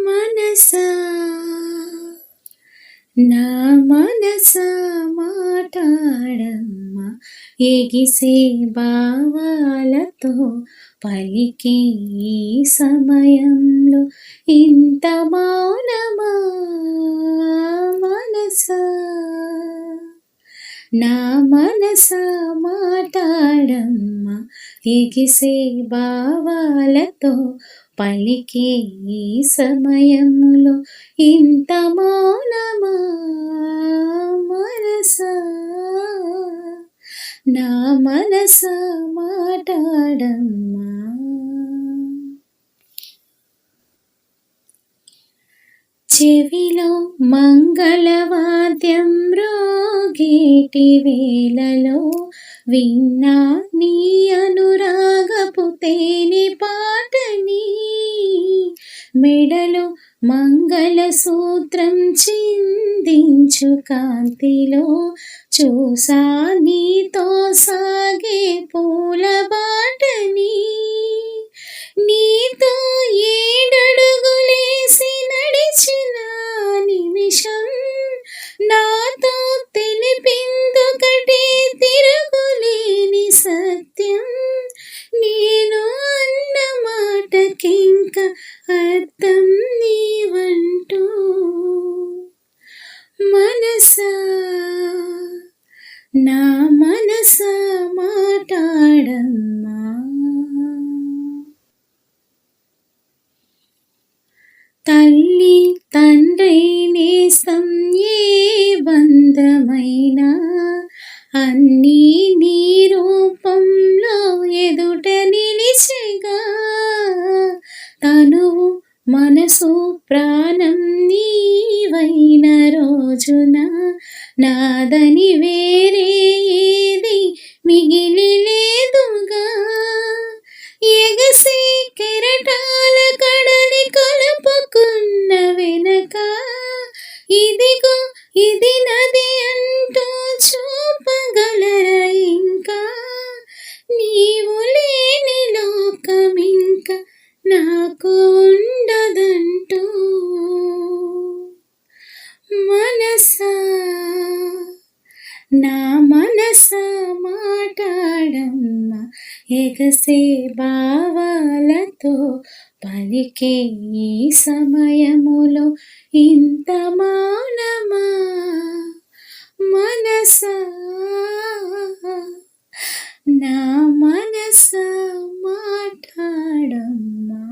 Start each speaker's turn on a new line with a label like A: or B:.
A: మనసా నా మనసా మాటాడమ్మా ఎగిసే భావాలతో పలికే ఈ సమయంలో ఇంత మౌనమా మనసా నా మనసా మాటాడమ్మా ఎగిసే భావాలతో పలికే ఈ సమయంలో ఇంత మౌనమా మనసా నా మనసా మాటాడమ్మా. చెవిలో మంగళవాద్యం మ్రోగేటి వేళలో విన్నా నీ అనురాగపు తేనె పాటని, మెడలో మంగళసూత్రం చిందించు కాంతిలో చూసా నీతో సాగే పూల బాటని, నీతో ఏడడుగులేసి నడిచిన నిమిషం నాతో తెలిపిందొకటే తిరుగులేని సత్యం, నేను అన్న మాటకింక అర్థం నీవంటూ మనసా నా మనసా మాటాడమ్మా. తల్లి తండ్రి నేస్తం ఏ బంధమైనా అన్నీ నీ రూపంలో ఎదుట నిలిచెగా, తనువు మనసు ప్రాణం నీవైన రోజున నాదని వేరే ఏది మిగిలి లేదుగా, ఎగసి కెరటాల కడలి కలుపుకున్న వెనక ఇదిగో ఇది నది అంటూ చూపగలరా ఇంకా, నీవు లేని లోకమింక నాకు ఉండదంటూ మనసా నా మనసా మాటాడమ్మా ఎగసే భావాలతో పలికే ఈ సమయములో ఇంత మౌనమా మనసా నా మనసా మాటాడమ్మా.